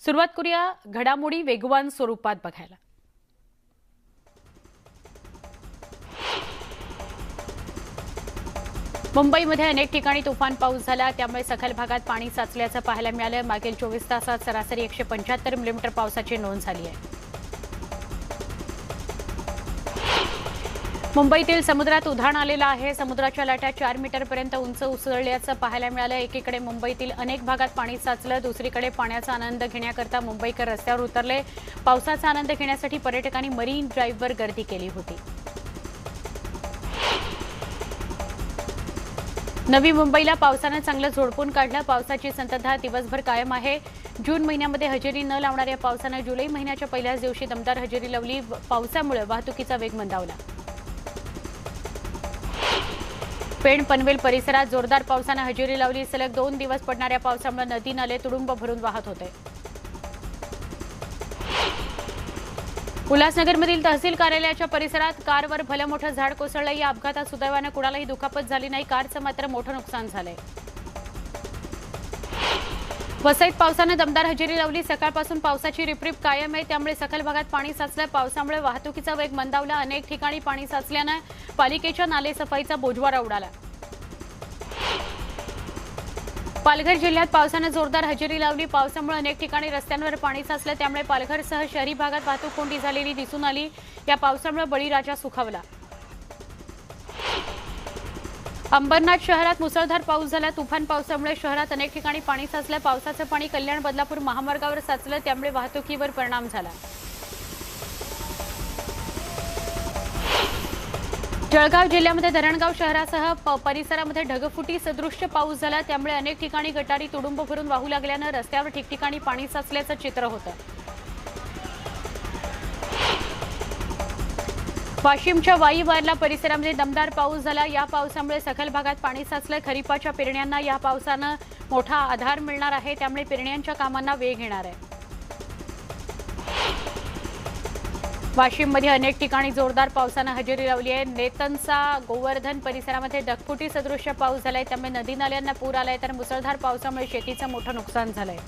सुरुवात करूया घडामोडी वेगवान स्वरूपात बघायला। मुंबईमध्ये अनेक ठिकाणी तुफान पाऊस झाला, त्यामुळे सखल भागात पाणी साचल्याचं पाहायला मिळालं। मागील 24 तासात सरासरी 175 मिलीमीटर पावसाची नोंद झाली आहे। मुंबईतील समुद्रात उधाण आलेलं आहे। समुद्राच्या लाटा 4 मीटरपर्यंत उंच उसळल्याचं पाहायला मिळालं। एकीकडे मुंबईतील अनेक भागात पाणी साचलं, दुसरीकडे पाण्याचा आनंद घेण्याकरता मुंबईकर रस्त्यावर उतरले। पावसाचा आनंद घेण्यासाठी पर्यटकांनी मरीन ड्राईव्हवर गर्दी केली होती। नवी मुंबईला पावसानं चांगलं झोडपून काढलं। पावसाची संततधार दिवसभर कायम आहे। जून महिन्यामध्ये हजेरी न लावणाऱ्या पावसानं जुलै महिन्याच्या पहिल्याच दिवशी दमदार हजेरी लावली। पावसामुळे वाहतुकीचा वेग मंदावला। पेण पनवेल परिसरात जोरदार पावसानं हजेरी लावली। सलग 2 दिवस पडणाऱ्या पावसामुळे नदी नाले तुडुंब भरून वाहत होते। उल्हासनगरमधील तहसील कार्यालयाच्या परिसरात कारवर भलं मोठं झाड कोसळलं। या अपघातात सुदैवानं कुणालाही दुखापत झाली नाही। कारचं मात्र मोठं नुकसान झालंय। वसईत पावसानं दमदार हजेरी लावली। सकाळपासून पावसाची रिपरिप कायम आहे, त्यामुळे सखल भागात पाणी साचलं। पावसामुळे वाहतुकीचा वेग मंदावला। अनेक ठिकाणी पाणी साचल्यानं पालिकेच्या नालेसफाईचा बोजवारा उडाला। पालघर जिल्ह्यात पावसानं जोरदार हजेरी लावली। पावसामुळे अनेक ठिकाणी रस्त्यांवर पाणी साचलं, त्यामुळे पालघरसह शहरी भागात वाहतूक कोंडी झालेली दिसून आली। या पावसामुळे बळीराजा सुखावला। अंबरनाथ शहरात मुसळधार पाऊस झाला। तुफान पावसामुळे शहरात अनेक ठिकाणी पाणी साचलं। पावसाचं पाणी कल्याण बदलापूर महामार्गावर साचलं, त्यामुळे वाहतुकीवर परिणाम झाला। जळगाव जिल्ह्यामध्ये धरणगाव शहरासह परिसरामध्ये ढगफुटी सदृश्य पाऊस झाला, त्यामुळे अनेक ठिकाणी गटारी तुडुंब भरून वाहू लागल्यानं रस्त्यावर ठिकठिकाणी पाणी साचल्याचं चित्र होतं। वाशिमच्या वाईवारला परिसरामध्ये दमदार पाऊस झाला। या पावसामुळे सखल भागात पाणी साचलं। खरीपाच्या पेरण्यांना या पावसानं मोठा आधार मिळणार आहे, त्यामुळे पेरण्यांच्या कामांना वेग येणार आहे। वाशिममध्ये अनेक ठिकाणी जोरदार पावसानं हजेरी लावली आहे। नेतनसा गोवर्धन परिसरामध्ये ढगफुटी सदृश्य पाऊस झालाय, त्यामुळे नदी नाल्यांना पूर आलाय, तर मुसळधार पावसामुळे शेतीचं मोठं नुकसान झालंय।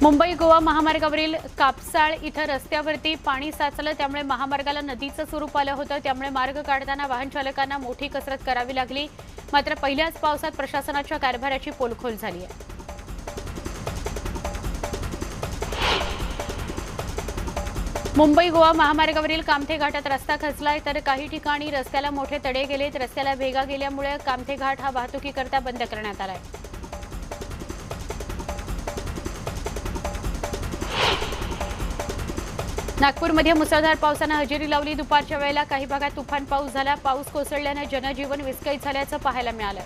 मुंबई गोवा महामार्गावरील कापसाळ इथं रस्त्यावरती पाणी साचलं, त्यामुळे महामार्गाला नदीचं स्वरूप आलं होतं, त्यामुळे मार्ग काढताना वाहन चालकांना मोठी कसरत करावी लागली। मात्र पहिल्याच पावसात प्रशासनाच्या कारभाराची पोलखोल झाली आहे। मुंबई गोवा महामार्गावरील कामथे घाटात रस्ता खचलाय, तर काही ठिकाणी रस्त्याला मोठे तडे गेलेत। रस्त्याला भेगा गेल्यामुळे कामथे घाट हा वाहतुकीकरता बंद करण्यात आलाय। नागपूरमध्ये मुसळधार पावसानं हजेरी लावली। दुपारच्या वेळेला काही भागात तुफान पाऊस झाला। पाऊस कोसळल्यानं जनजीवन विस्कळीत झाल्याचं पाहायला मिळालं।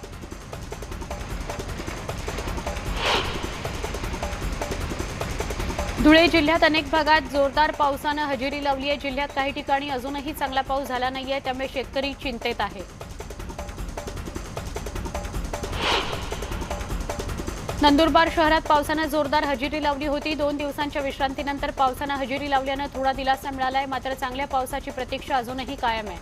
धुळे जिल्ह्यात अनेक भागात जोरदार पावसानं हजेरी लावली आहे। जिल्ह्यात काही ठिकाणी अजूनही चांगला पाऊस झाला नाहीये, त्यामुळे शेतकरी चिंतेत आहे। नंदुरबार शहरात पावसानं जोरदार हजेरी लावली होती। 2 दिवसांच्या विश्रांतीनंतर पावसानं हजेरी लावल्यानं थोडा दिलासा मिळालाय, मात्र चांगल्या पावसाची प्रतीक्षा अजूनही कायम आहे।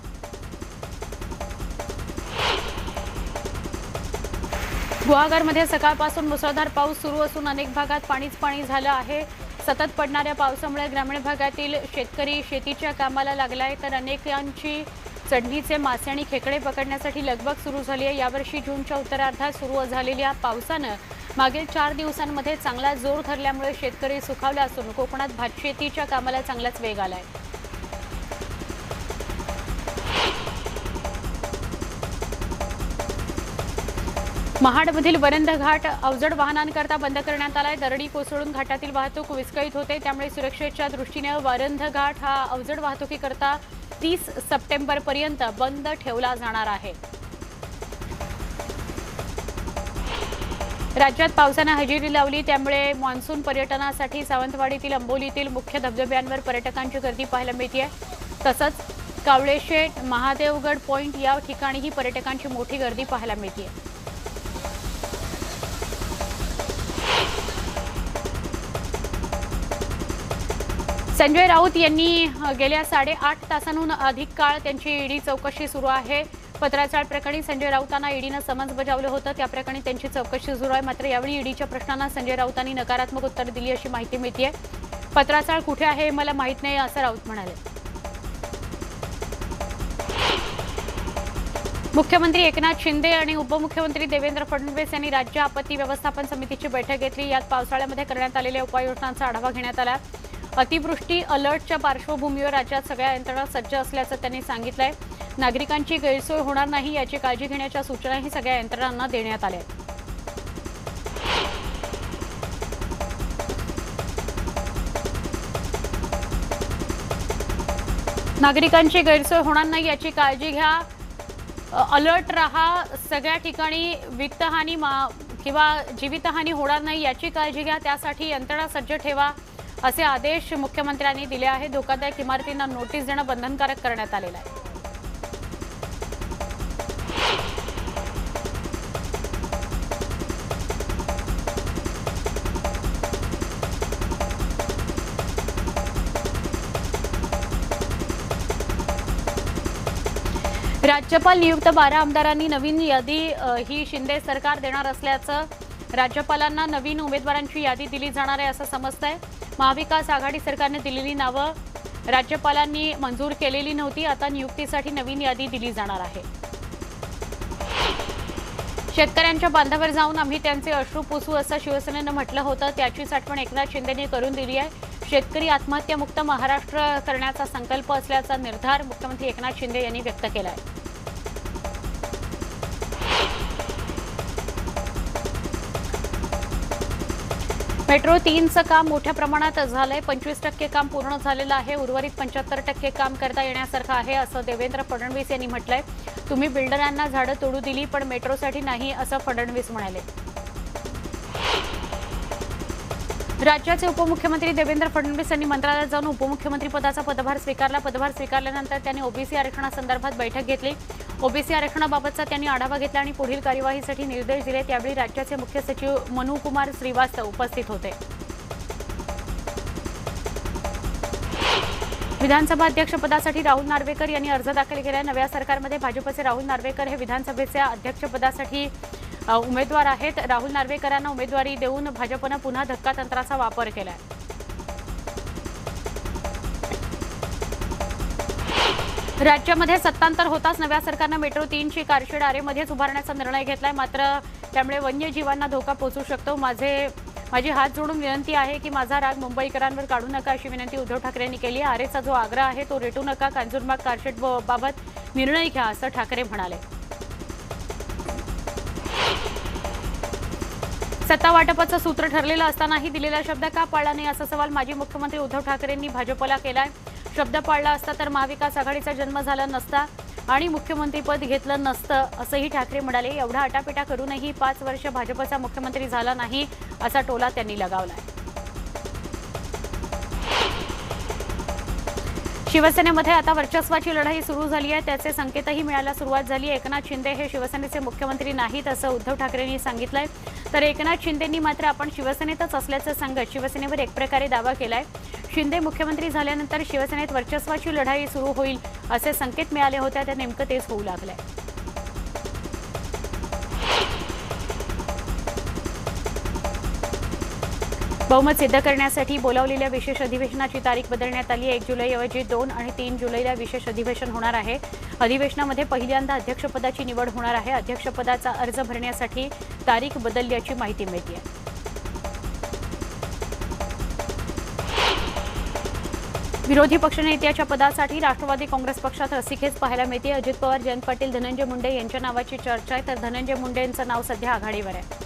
गुहागरमध्ये सकाळपासून मुसळधार पाऊस सुरू असून अनेक भागात पाणीच पाणी झालं आहे। सतत पडणाऱ्या पावसामुळे ग्रामीण भागातील शेतकरी शेतीच्या कामाला लागलाय, तर अनेकांची चढणीचे मासे आणि खेकडे पकडण्यासाठी लगबग सुरू झाली आहे। यावर्षी जूनच्या उत्तरार्धात सुरू झालेल्या पावसानं मागील 4 दिवसांमध्ये चांगला जोर धरल्यामुळे शेतकरी सुखावला असून कोकणात भातशेतीच्या कामाला चांगलाच वेग आलाय। महाडमधील वरंध घाट अवजड वाहनांकरता बंद करण्यात आलाय। दरडी कोसळून घाटातील वाहतूक विस्कळीत होते, त्यामुळे सुरक्षेच्या दृष्टीने वरंध घाट हा अवजड वाहतुकीकरता 30 सप्टेंबरपर्यंत बंद ठेवला जाणार आहे। राज्यात पावसानं हजेरी लावली, त्यामुळे मान्सून पर्यटनासाठी सावंतवाडीतील अंबोलीतील मुख्य धबधब्यांवर पर्यटकांची गर्दी पाहायला मिळते। तसंच कावळेशेठ, महादेवगड पॉइंट या ठिकाणीही पर्यटकांची मोठी गर्दी पाहायला मिळते। संजय राऊत यांनी गेल्या 8.5 तासांहून अधिक काळ त्यांची ईडी चौकशी सुरू आहे। पत्राचाळ प्रकरणी संजय राऊतांना ईडीनं समन्स बजावलं होतं, त्या प्रकरणी त्यांची चौकशी सुरू आहे. मात्र यावेळी ईडीच्या प्रश्नांना संजय राऊतांनी नकारात्मक उत्तर दिली अशी माहिती मिळतेय. पत्राचाळ कुठे आहे मला माहित नाही असं राऊत म्हणाले. मुख्यमंत्री एकनाथ शिंदे आणि उपमुख्यमंत्री देवेंद्र फडणवीस यांनी राज्य आपत्ती व्यवस्थापन समितीची बैठक घेतली. यात पावसाळ्यामध्ये करण्यात आलेल्या उपाययोजनांचा आढावा घेण्यात आला. अतिवृष्टी अलर्टच्या पार्श्वभूमीवर राज्यात सगळ्या यंत्रणा सज्ज असल्याचं त्यांनी सांगितलंय. नागरिकांची गैरसोय होणार नाही याची काळजी घेण्याच्या सूचनाही सगळ्या यंत्रणांना देण्यात आल्या. नागरिकांची गैरसोय होणार नाही याची काळजी घ्या, अलर्ट रहा, सगळ्या ठिकाणी वित्तहानी किंवा जीवितहानी होणार नाही याची काळजी घ्या, त्यासाठी यंत्रणा सज्ज ठेवा असे आदेश मुख्यमंत्र्यांनी दिले आहेत. धोकादायक इमारतींना नोटीस देणं बंधनकारक करण्यात आलेलं आहे. राज्यपाल नियुक्त 12 आमदारांनी नवीन यादी ही शिंदे सरकार देणार असल्याचं, राज्यपालांना नवीन उमेदवारांची यादी दिली जाणार आहे असं समजतंय. महाविकास आघाडी सरकारने दिलेली नावं राज्यपालांनी मंजूर केलेली नव्हती, आता नियुक्तीसाठी नवीन यादी दिली जाणार आहे. शेतकऱ्यांच्या बांधावर जाऊन आम्ही त्यांचे अश्रू पुसू असं शिवसेनेनं म्हटलं होतं, त्याचीच आठवण एकनाथ शिंदेंनी करून दिली आहे. शेतकरी आत्महत्यामुक्त महाराष्ट्र करण्याचा संकल्प असल्याचा निर्धार मुख्यमंत्री एकनाथ शिंदे यांनी व्यक्त केला आहे. मेट्रो 3चं काम मोठ्या प्रमाणात झालंय. 25% काम पूर्ण झालेलं आहे. उर्वरित 75% काम करता येण्यासारखं आहे असं देवेंद्र फडणवीस यांनी म्हटलंय. तुम्ही बिल्डरांना झाडं तोडू दिली पण मेट्रोसाठी नाही असं फडणवीस म्हणाले. राज्याचे उपमुख्यमंत्री देवेंद्र फडणवीस यांनी मंत्रालयात जाऊन उपमुख्यमंत्री पदाचा पदभार स्वीकारला. पदभार स्वीकारल्यानंतर त्यांनी ओबीसी आरक्षणासंदर्भात बैठक घेतली. ओबीसी आरक्षणाबाबतचा त्यांनी आढावा घेतला आणि पुढील कार्यवाहीसाठी निर्देश दिले. त्यावेळी राज्याचे मुख्य सचिव मनुकुमार श्रीवास्तव उपस्थित होते. विधानसभा अध्यक्षपदासाठी राहुल नार्वेकर यांनी अर्ज दाखल केला. नव्या सरकारमध्ये भाजपचे राहुल नार्वेकर हे विधानसभेच्या अध्यक्षपदासाठी उमेदवार आहेत. राहुल नार्वेकरांना उमेदवारी देऊन भाजपनं पुन्हा धक्कातंत्राचा वापर केलाय. राज्यामध्ये सत्तांतर होताच नव्या सरकारनं मेट्रो 3ची कारशेड आरेमध्येच उभारण्याचा निर्णय घेतलाय. मात्र त्यामुळे वन्यजीवांना धोका पोहोचू शकतो. माझी हात जोडून विनंती आहे की माझा राग मुंबईकरांवर काढू नका अशी विनंती उद्धव ठाकरेंनी केली. आरेचा जो आग्रह आहे तो रेटू नका. कांजूरबाग कारशेड बाबत निर्णय घ्या असं ठाकरे म्हणाले. सत्ता वाटपाचं सूत्र ठरलेलं असतानाही दिलेला शब्द का पाळला नाही असा सवाल माजी मुख्यमंत्री उद्धव ठाकरेंनी भाजपला केलाय. शब्द पाळला असता तर महाविकास आघाडीचा जन्म झाला नसता आणि मुख्यमंत्रीपद घेतलं नसतं असंही ठाकरे म्हणाले. एवढा आटापिटा करूनही 5 वर्ष भाजपचा मुख्यमंत्री झाला नाही असा टोला त्यांनी लगावलाय. शिवसेनेमध्ये आता वर्चस्वाची लढाई सुरू झाली आहे. त्याचे संकेतही मिळायला सुरुवात झाली आहे. एकनाथ शिंदे हे शिवसेनेचे मुख्यमंत्री नाहीत असं उद्धव ठाकरेंनी सांगितलंय. तर एकनाथ शिंदेंनी मात्र आपण शिवसेनेतच असल्याचं सांगत शिवसेनेवर एक प्रकारे दावा केलाय. शिंदे मुख्यमंत्री झाल्यानंतर शिवसेनेत वर्चस्वाची लढाई सुरू होईल असे संकेत मिळाले होते, तर नेमकं तेच होऊ लागलंय. बहुमत सिद्ध करण्यासाठी बोलावलेल्या विशेष अधिवेशनाची तारीख बदलण्यात आली आहे. 1 जुलैऐवजी 2 आणि 3 जुलैला विशेष अधिवेशन होणार आहे. अधिवेशनामध्ये पहिल्यांदा अध्यक्षपदाची निवड होणार आहे. अध्यक्षपदाचा अर्ज भरण्यासाठी तारीख बदलल्याची माहिती मिळते. विरोधी पक्षनेत्याच्या पदासाठी राष्ट्रवादी काँग्रेस पक्षात रस्सीखेच पाहायला मिळते. अजित पवार, जयंत पाटील, धनंजय मुंडे यांच्या नावाची चर्चा आहे, तर धनंजय मुंडेंचं नाव सध्या आघाडीवर आहे.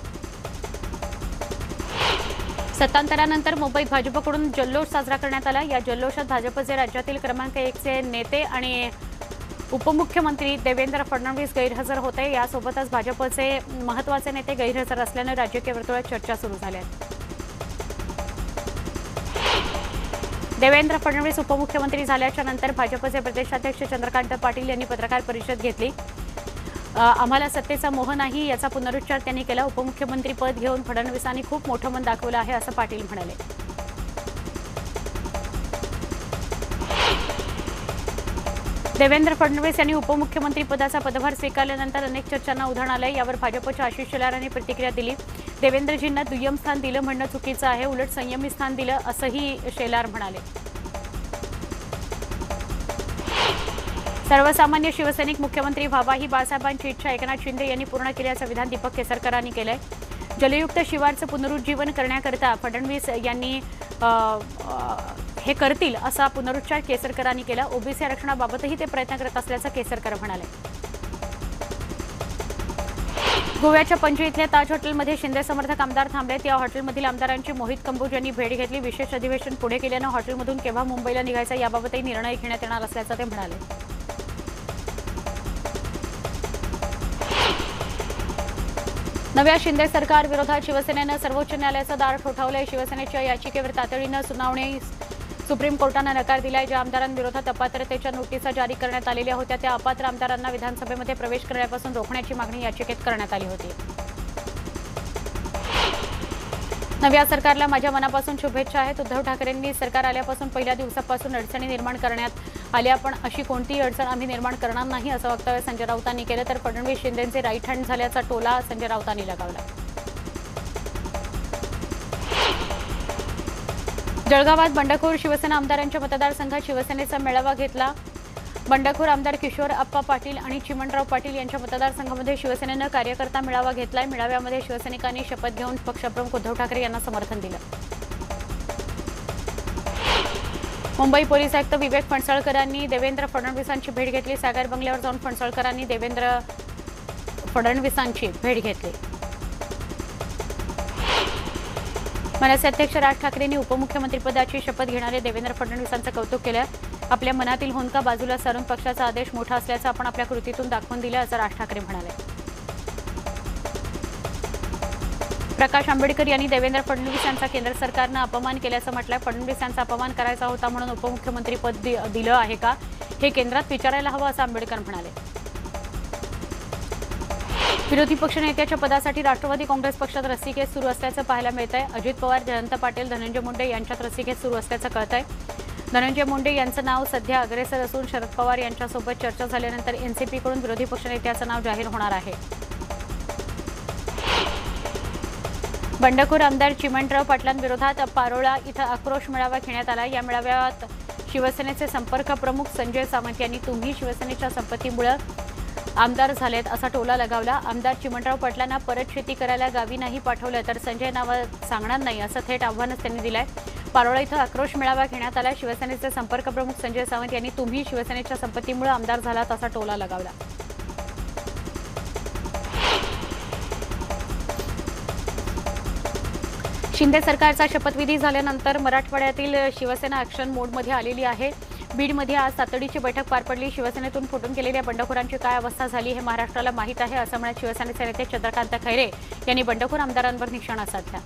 सत्तांतरानंतर मुंबईत भाजपकडून जल्लोष साजरा करण्यात आला. या जल्लोषात भाजपचे राज्यातील क्रमांक 1चे नेते आणि उपमुख्यमंत्री देवेंद्र फडणवीस गैरहजर होते. यासोबतच भाजपचे महत्त्वाचे नेते गैरहजर असल्याने राजकीय वर्तुळात चर्चा सुरू झाली आहे. देवेंद्र फडणवीस उपमुख्यमंत्री झाल्याच्या नंतर भाजपचे प्रदेशाध्यक्ष चंद्रकांत पाटील यांनी पत्रकार परिषद घेतली. आम्हाला सत्तेचा मोह नाही याचा पुनरुच्चार त्यांनी केला. उपमुख्यमंत्रीपद घेऊन फडणवीसांनी खूप मोठं मन दाखवलं आहे असं पाटील म्हणाले. देवेंद्र फडणवीस यांनी उपमुख्यमंत्री पदाचा पदभार स्वीकारल्यानंतर अनेक चर्चांना उधाण आलंय। यावर भाजपच्या आशिष शेलार यांनी प्रतिक्रिया दिली। देवेंद्रजींना दुय्यम स्थान दिलं म्हणणं चुकीचं आहे, उलट संयमी स्थान दिलं असंही शेलार म्हणाले। सर्वसामान्य शिवसैनिक मुख्यमंत्री व्हावा ही बाळासाहेबांची इच्छा एकनाथ शिंदे यांनी पूर्ण केल्याचं विधान दीपक केसरकरांनी केलंय। जलयुक्त शिवारचं पुनरुज्जीवन करण्याकरता फडणवीस यांनी हे करतील असा पुनरुच्चार केसरकरांनी केला। ओबीसी आरक्षणाबाबतही ते प्रयत्न करत असल्याचं केसरकर म्हणाले। गोव्याच्या पणजी इथल्या ताज हॉटेलमध्ये शिंदे समर्थक आमदार थांबलेत। या हॉटेलमधील आमदारांची मोहित कंबोज यांनी भेट घेतली। विशेष अधिवेशन पुढे केल्यानं हॉटेलमधून केव्हा मुंबईला निघायचं याबाबतही निर्णय घेण्यात येणार असल्याचं ते म्हणाले। नव्या शिंदे सरकार विरोधात शिवसेनेनं सर्वोच्च न्यायालयाचं दार ठोठावलंय। शिवसेनेच्या याचिकेवर तातडीनं सुनावणी सुप्रीम कोर्टानं नकार दिलाय। ज्या आमदारांविरोधात अपात्रतेच्या नोटिसा जारी करण्यात आलेल्या होत्या त्या अपात्र आमदारांना विधानसभेमध्ये प्रवेश करण्यापासून रोखण्याची मागणी याचिकेत करण्यात आली होती। नव्या सरकारला माझ्या मनापासून शुभेच्छा आहेत। उद्धव ठाकरेंनी सरकार आल्यापासून पहिल्या दिवसापासून अडचणी निर्माण करण्यात आल्या, पण अशी कोणतीही अडचण आम्ही निर्माण करणार नाही असं वक्तव्य संजय राऊतांनी केलं। तर फडणवीस शिंदेंचे राईट हँड झाल्याचा टोला संजय राऊतांनी लगावला। जळगावात बंडखोर शिवसेना आमदारांच्या मतदारसंघात शिवसेनेचा मेळावा घेतला। बंडखोर आमदार किशोर आप्पा पाटील आणि चिमणराव पाटील यांच्या मतदारसंघामध्ये शिवसेनेनं कार्यकर्ता मेळावा घेतलाय। मेळाव्यामध्ये शिवसैनिकांनी शपथ घेऊन पक्षप्रमुख उद्धव ठाकरे यांना समर्थन दिलं। मुंबई पोलीस आयुक्त विवेक फणसळकरांनी देवेंद्र फडणवीसांची भेट घेतली। सागर बंगल्यावर जाऊन फणसळकरांनी देवेंद्र फडणवीसांची भेट घेतली। मनसे अध्यक्ष राज ठाकरेंनी उपमुख्यमंत्रीपदाची शपथ घेणारे देवेंद्र फडणवीसांचं कौतुक केलं। आपल्या मनातील होंका बाजूला सारून पक्षाचा आदेश मोठा असल्याचं आपण आपल्या कृतीतून दाखवून दिलं असं राज ठाकरे म्हणाले। प्रकाश आंबेडकर यांनी देवेंद्र फडणवीस यांचा केंद्र सरकारनं अपमान केल्याचं म्हटलंय। फडणवीस यांचा अपमान करायचा होता म्हणून उपमुख्यमंत्रीपद दिलं आहे का, हे केंद्रात विचारायला हवं असं आंबेडकर म्हणाले। विरोधी पक्षनेत्याच्या पदासाठी राष्ट्रवादी काँग्रेस पक्षात रस्सीखेच सुरू असल्याचं पाहायला मिळतंय। अजित पवार, जयंत पाटील, धनंजय मुंडे यांच्यात रस्सीखेच सुरू असल्याचं कळतंय। धनंजय मुंडे यांचं नाव सध्या अग्रेसर असून शरद पवार यांच्यासोबत चर्चा झाल्यानंतर एनसीपीकडून विरोधी पक्षनेत्याचं नाव जाहीर होणार आहे। बंडखोर आमदार चिमणराव पाटलांविरोधात पारोळा इथं आक्रोश मेळावा घेण्यात आला। या मेळाव्यात शिवसेनेचे संपर्क प्रमुख संजय सावंत यांनी तुम्ही शिवसेनेच्या संपत्तीमुळे आमदार झालेत असा टोला लगावला। आमदार चिमणराव पाटलांना परत शेती करायला गावी नाही पाठवलं तर संजय नाव सांगणार नाही असं थेट आव्हानच त्यांनी दिलंय। पारोळा इथं आक्रोश मेळावा घेण्यात आला। शिवसेनेचे संपर्क प्रमुख संजय सावंत यांनी तुम्ही शिवसेनेच्या संपत्तीमुळे आमदार झालात असा टोला लगावला। शिंदे सरकारचा शपथविधी झाल्यानंतर मराठवाड्यातील शिवसेना ॲक्शन मोडमध्ये आलेली आहे। बीडमध्ये आज तातडीची बैठक पार पडली। शिवसेनेतून फुटून गेलेल्या बंडखोरांची काय अवस्था झाली हे महाराष्ट्राला माहीत आहे असं म्हणत शिवसेनेचे नेते चंद्रकांत खैरे यांनी बंडखोर आमदारांवर निशाणा साधला।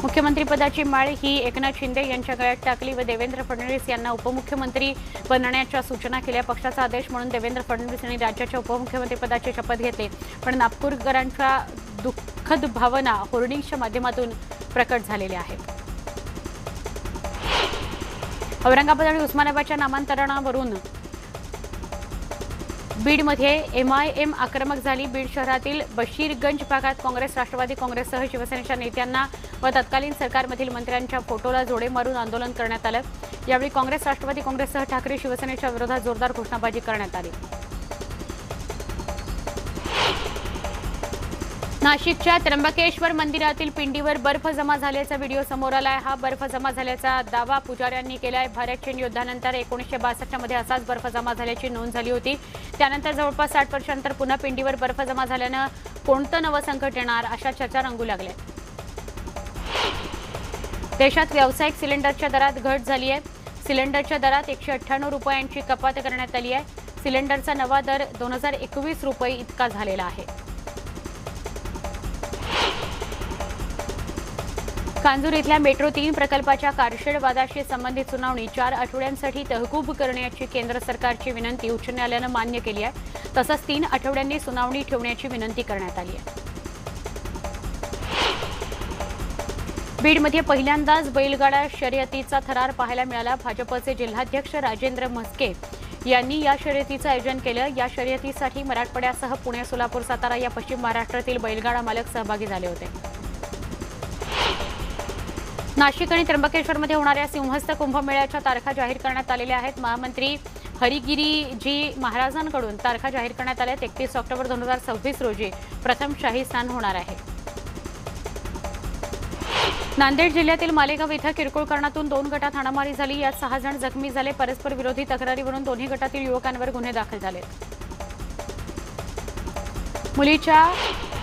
मुख्यमंत्रीपदाची माळ ही एकनाथ शिंदे यांच्या गळ्यात टाकली व देवेंद्र फडणवीस यांना उपमुख्यमंत्री बनण्याच्या सूचना केल्या। पक्षाचा आदेश म्हणून देवेंद्र फडणवीस यांनी राज्याच्या उपमुख्यमंत्रीपदाची शपथ घेतली, पण नागपूरकरांच्या दुःखद भावना होर्डिंग्सच्या माध्यमातून प्रकट झालेल्या आहेत। औरंगाबाद आणि उस्मानाबादच्या नामांतरणावरून बीडमध्ये एमआयएम आक्रमक झाली। बीड शहरातील बशीरगंज भागात काँग्रेस, राष्ट्रवादी काँग्रेससह शिवसेनेच्या नेत्यांना व तत्कालीन सरकारमधील मंत्र्यांच्या फोटोला जोडे मारून आंदोलन करण्यात आलं। यावेळी काँग्रेस, राष्ट्रवादी काँग्रेससह ठाकरे शिवसेनेच्या विरोधात जोरदार घोषणाबाजी करण्यात आली। नाशिकच्या त्र्यंबकेश्वर मंदिरातील पिंडीवर बर्फ जमा झाल्याचा व्हिडिओ समोर आलाय। हा बर्फ जमा झाल्याचा दावा पुजाऱ्यांनी केलाय। भारत चीन युद्धानंतर 1962 मध्ये असाच बर्फ जमा झाल्याची नोंद झाली होती। त्यानंतर जवळपास 60 वर्षांनंतर पुन्हा पिंडीवर बर्फ जमा झाल्यानं कोणतं नवं संकट येणार अशा चर्चा रंगू लागल्या। देशात व्यावसायिक सिलेंडरच्या दरात घट झाली आहे। सिलेंडरच्या दरात 198 रुपयांची कपात करण्यात आली आहे। सिलेंडरचा नवा दर 2021 रुपये इतका झालेला आहे। कांजूर इथल्या मेट्रो 3 प्रकल्पाच्या कारशेड वादाशी संबंधित सुनावणी 4 आठवड्यांसाठी तहकूब करण्याची केंद्र सरकारची विनंती उच्च न्यायालयानं मान्य केली आहे। तसंच 3 आठवड्यांनी सुनावणी ठेवण्याची विनंती करण्यात आली आहे। बीडमध्ये पहिल्यांदाच बैलगाडा शर्यतीचा थरार पाहायला मिळाला. भाजपचे जिल्हाध्यक्ष राजेंद्र म्हस्के यांनी या शर्यतीचं आयोजन केलं. या शर्यतीसाठी मराठवाड्यासह पुणे, सोलापूर, सातारा या पश्चिम महाराष्ट्रातील बैलगाडा मालक सहभागी झाले होते. नाशिक आणि त्र्यंबकेश्वरमध्ये होणाऱ्या सिंहस्थ कुंभमेळ्याच्या तारखा जाहीर करण्यात आलेल्या आहेत. महामंत्री हरिगिरीजी महाराजांकडून तारखा जाहीर करण्यात आल्या. 31 ऑक्टोबर 2026 रोजी प्रथम शाही स्नान होणार आहे. नांदेड जिल्ह्यातील मालेगाव इथं किरकोळ कारणातून 2 गटात हाणामारी झाली. यात 6 जण जखमी झाले. परस्पर विरोधी तक्रारीवरून दोन्ही गटातील युवकांवर गुन्हे दाखल झाले. मुलीच्या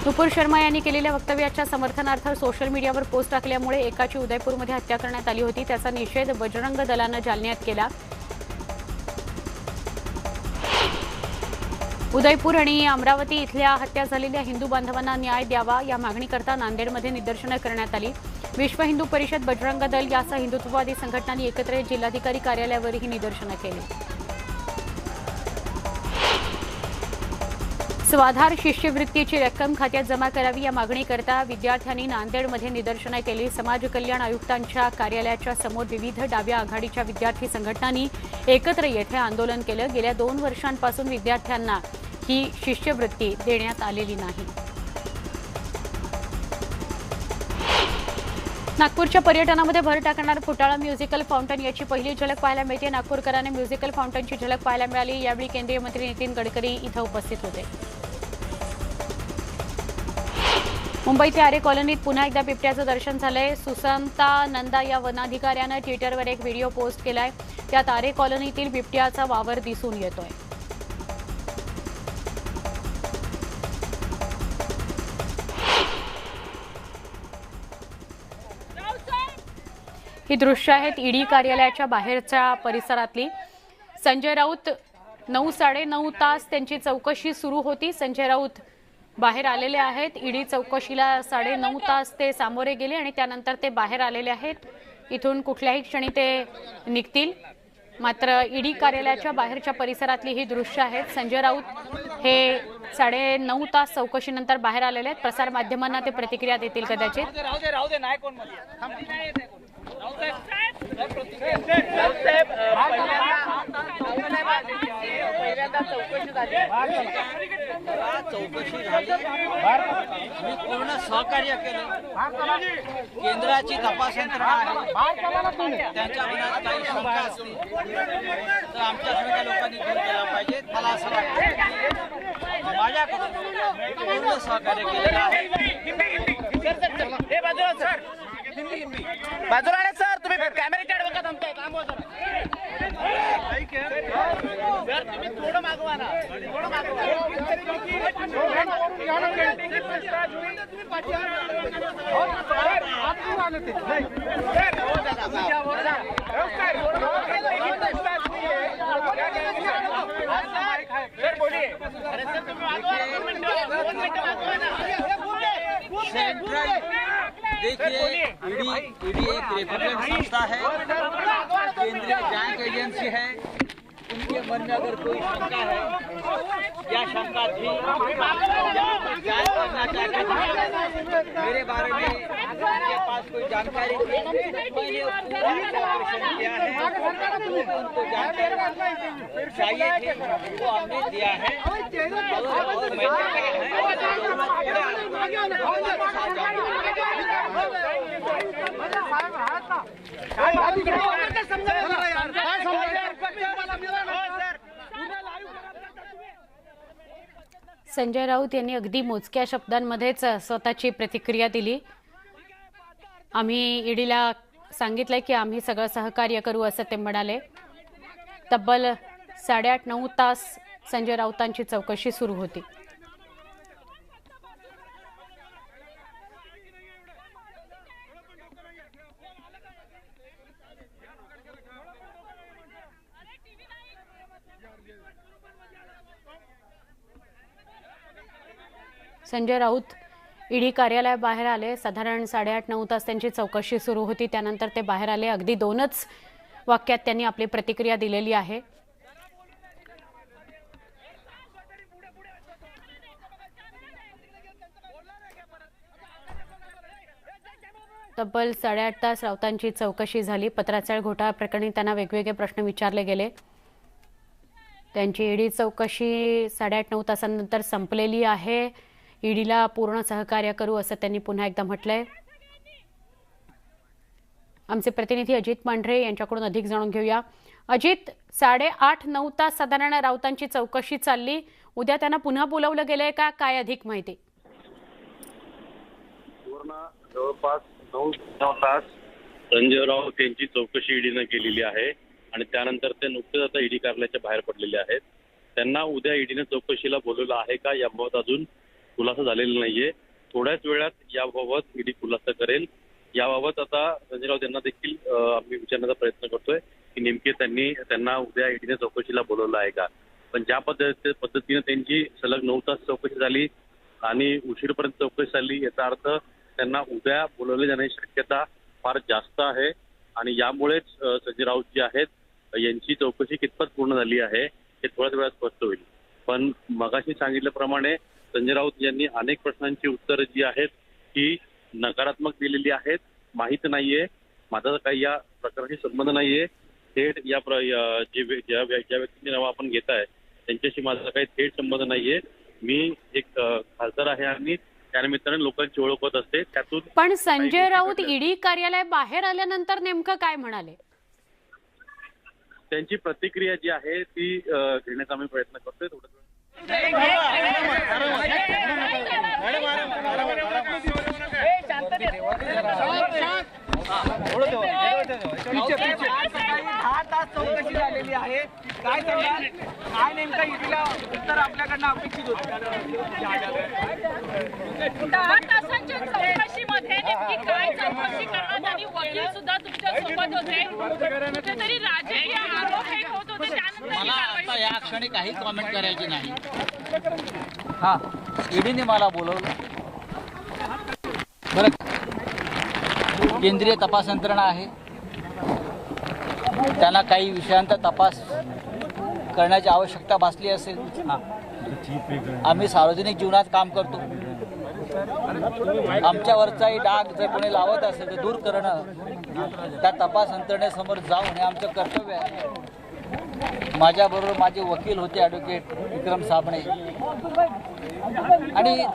नुपूर शर्मा यांनी केलेल्या वक्तव्याच्या समर्थनार्थ सोशल मीडियावर पोस्ट टाकल्यामुळे एकाची उदयपूरमध्ये हत्या करण्यात आली होती. त्याचा निषेध बजरंग दलानं जालन्यात केला. उदयपूर आणि अमरावती इथल्या हत्या झालेल्या हिंदू बांधवांना न्याय द्यावा या मागणीकरता नांदेडमध्ये निदर्शनं करण्यात आली. विश्व हिंदू परिषद, बजरंग दल यासह हिंदुत्ववादी संघटनांनी एकत्र जिल्हाधिकारी कार्यालयावरही निदर्शनं केली. स्वाधार शिष्यवृत्तीची रक्कम खात्यात जमा करावी या मागणीकरता विद्यार्थ्यांनी नांदेडमध्ये निदर्शनं केली. समाज कल्याण आयुक्तांच्या कार्यालयाच्या समोर विविध डाव्या आघाडीच्या विद्यार्थी संघटनांनी एकत्र येथे आंदोलन केलं. गेल्या 2 वर्षांपासून विद्यार्थ्यांना ही शिष्यवृत्ती देण्यात आलेली नाही. नागपूरच्या पर्यटनामध्ये भर टाकणार फुटाळा म्युझिकल फाउंटन याची पहिली झलक पाहायला मिळते. नागपूरकरांना म्युझिकल फाउंटनची झलक पाहायला मिळाली. यावेळी केंद्रीय मंत्री नितीन गडकरी इथं उपस्थित होते. मुंबईच्या आरे कॉलनीत पुन्हा एकदा बिबट्याचं दर्शन झालंय. सुसंता नंदा या वनाधिकाऱ्यानं ट्विटरवर एक व्हिडिओ पोस्ट केलाय. त्यात आरे कॉलनीतील बिबट्याचा वावर दिसून येतोय. ही दृश्य आहेत ईडी कार्यालयाच्या बाहेरच्या परिसरातली. संजय राऊत 9-9.5 तास त्यांची चौकशी सुरू होती. संजय राऊत बाहेर आलेले आहेत. ईडी चौकशीला 9.5 तास ते सामोरे गेले आणि त्यानंतर ते बाहेर आलेले आहेत. इथून कुठल्याही क्षणी ते निघतील. मात्र ईडी कार्यालयाच्या बाहेरच्या परिसरातली ही दृश्य आहेत. संजय राऊत हे 9.5 तास चौकशीनंतर बाहेर आलेले आहेत. प्रसार माध्यमांना ते प्रतिक्रिया देतील कदाचित. मी पूर्ण सहकार्य केलं. केंद्राची तपास यंत्रणा आहे, त्यांच्या मनात काही शंका असतील तर आमच्यासारख्या लोकांनी दूर केला पाहिजे. मला असं वाटतं माझ्याकडून पूर्ण सहकार्य केलेलं आहे. बाजूला आहे सर, तुम्ही कॅमेऱ्याच्या आड बघा. थांबवा सर, तुम्ही थोडं मागवा ना, थोडं मागवा. देखिए, ईडी एक रिपब्लिकन संस्था है, केंद्रीय जांच एजेंसी है. उनके मन में अगर कोई शंका है या शंका थी जांच करना चाहते थे, मेरे बारे में उनके पास कोई जानकारी थी, मैंने पूरा ऑपरेशन किया है. उनको जानकारी चाहिए थी वो हमने दिया है. और संजय राऊत यांनी अगदी मोजक्या शब्दांमध्येच स्वतःची प्रतिक्रिया दिली. आम्ही ईडीला सांगितलंय की आम्ही सगळं सहकार्य करू असं ते म्हणाले. तब्बल 8.5-9 तास संजय राऊतांची चौकशी सुरू होती. संजय राऊत ईडी कार्यालयाबाहेर आले. साधारण 8.5-9 तास त्यांची चौकशी सुरू होती. त्यानंतर ते बाहेर आले. अगदी 2च वाक्यात त्यांनी आपली प्रतिक्रिया दिलेली आहे. तब्बल 8.5 तास राऊतांची चौकशी झाली. पत्राचाळ घोटाळा प्रकरणी त्यांना वेगवेगळे प्रश्न विचारले गेले. त्यांची ईडी चौकशी 8.5-9 तासांनंतर संपलेली आहे. ईडीला पूर्ण सहकार्य करू असं त्यांनी पुन्हा एकदा म्हटलंय. आमचे प्रतिनिधी अजित पांढरे यांच्याकडून अधिक जाणून घेऊया. अजित, 8.5-9 तास साधारण राऊतांची चौकशी चालली. उद्या त्यांना पुन्हा बोलावलं गेलंय का? काय अधिक माहिती? जवळपास 9 तास संजय राऊत यांची चौकशी ईडीने केलेली आहे आणि त्यानंतर ते नुकतेच आता ईडी कार्यालयाच्या बाहेर पडलेले आहेत. त्यांना उद्या ईडीने चौकशीला बोलवलं आहे का याबाबत अजून खुलासा झालेला नाहीये. थोड्याच वेळात याबाबत ईडी खुलासा करेल. याबाबत आता संजय राऊत यांना देखील आम्ही विचारण्याचा प्रयत्न करतोय की नेमके त्यांना उद्या ईडीने चौकशीला बोलवलं आहे का. पण ज्या पद्धतीने त्यांची सलग 9 तास चौकशी झाली आणि उशीरपर्यंत चौकशी झाली, याचा अर्थ त्यांना उद्या बोलवले जाण्याची शक्यता फार जास्त आहे. आणि यामुळेच संजय राऊत जे आहेत यांची चौकशी कितपत पूर्ण झाली आहे हे थोड्याच वेळात स्पष्ट होईल. पण मगाशी सांगितल्याप्रमाणे संजय राऊत यांनी अनेक प्रश्नांची उत्तरं जी आहेत ती नकारात्मक दिलेली आहेत. माहीत नाहीये, माझा काही या प्रकाराशी संबंध नाहीये. थेट ज्या व्यक्तींची नावं आपण घेत आहे त्यांच्याशी माझा काही थेट संबंध नाहीये. मी एक खासदार आहे आणि त्यानिमित्ताने लोकांची ओळख होत असते. त्यातून पण संजय राऊत ईडी कार्यालय बाहेर आल्यानंतर नेमकं काय म्हणाले? त्यांची प्रतिक्रिया जी आहे ती घेण्याचा आम्ही प्रयत्न करतोय. थोडं चौकशी झालेली आहे. काय सांगाल, काय नेमका ईडीला उत्तर आपल्याकडनं अपेक्षित होतं? 10 तासांच्या चौकशीमध्ये नेमकी काय चौकशी करण्यात आली? वकील सुद्धा तुमच्या सोबत होते. कुठेतरी राजकीय आरोप हे होत होते. त्यानंतर मला आता या क्षणी काही कॉमेंट करायची नाही. हा, ईडीने मला बोलवलं. बरं, केंद्रीय तपास यंत्रणा आहे, त्यांना काही विषयांचा तपास करण्याची आवश्यकता भासली असेल. आम्ही सार्वजनिक जीवनात काम करतो. आमच्यावरचाही डाग जर कोणी लावत असेल तर दूर करणं त्या तपास यंत्रणेसमोर जाऊन हे आमचं कर्तव्य आहे. माझ्याबरोबर माझे वकील होते ॲडव्होकेट विक्रम साबणे आणि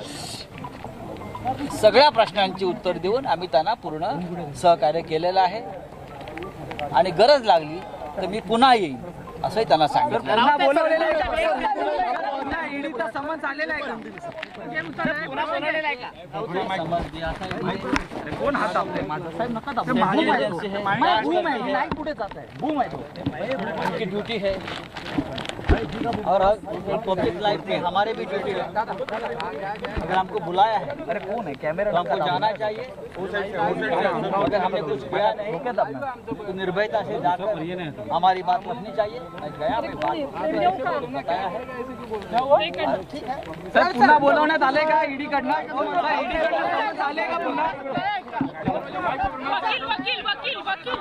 सगळ्या प्रश्नांची उत्तर देऊन आम्ही त्यांना पूर्ण सहकार्य केलेलं आहे आणि गरज लागली तर मी पुन्हा येईन असंही त्यांना सांगितलं. समन्स आलेला आहे का? कोण हात आपले माझा साहेब नका कुठे जात आहे? बूम आहे, उनकी ड्यूटी है और पब्लिक लाइफ में हमारे भी ड्यूटी है. अगर हमको बुलाया है, अरे कौन है कैमरा, तो हमको जाना चाहिए. अगर हमने कुछ किया नहीं तो निर्भयता से जाकर हमारी बात रखनी चाहिए. मैं गया, बताया है. ठीक है सर, पुन्हा बोलवण्यात आले का ईडी कडनं? ईडी कडनं आले का पुन्हा? वकील वकील वकील वकील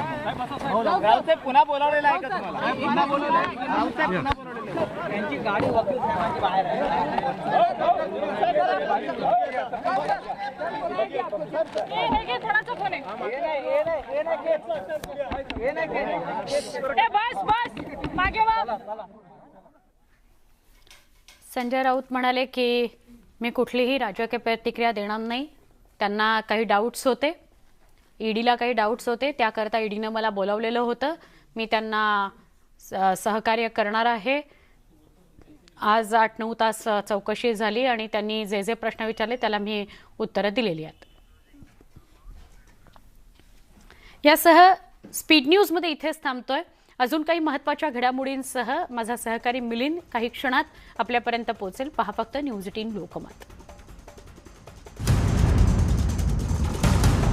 राऊतसाहेब पुन्हा बोलवले राऊतसाहेब पुन्हा बोलवलेलं आहे का तुम्हाला? पुन्हा बोलवलं राऊतसाहेब पुन्हा बोलवलेलं. त्यांची गाडी वकील साहेबांची बाहेर आहे. थोडासा फोन आहे. बस बस मागे वा. संजय राऊत म्हणाले की मी कुठलीही राजकीय प्रतिक्रिया देणार नाही. त्यांना काही डाऊट्स होते, ईडीला काही डाऊट्स होते, त्याकरता ईडीनं मला बोलावलेलं होतं. मी त्यांना सहकार्य करणार आहे. आज 8-9 तास चौकशी झाली आणि त्यांनी जे जे प्रश्न विचारले त्याला मी उत्तरं दिलेली आहेत. यासह स्पीड न्यूजमध्ये इथेच थांबतोय. अजून काही महत्त्वाच्या घडामोडींसह माझा सहकारी मिलिंद काही क्षणात आपल्यापर्यंत पोहोचेल. पहा फक्त न्यूज 18 लोकमत.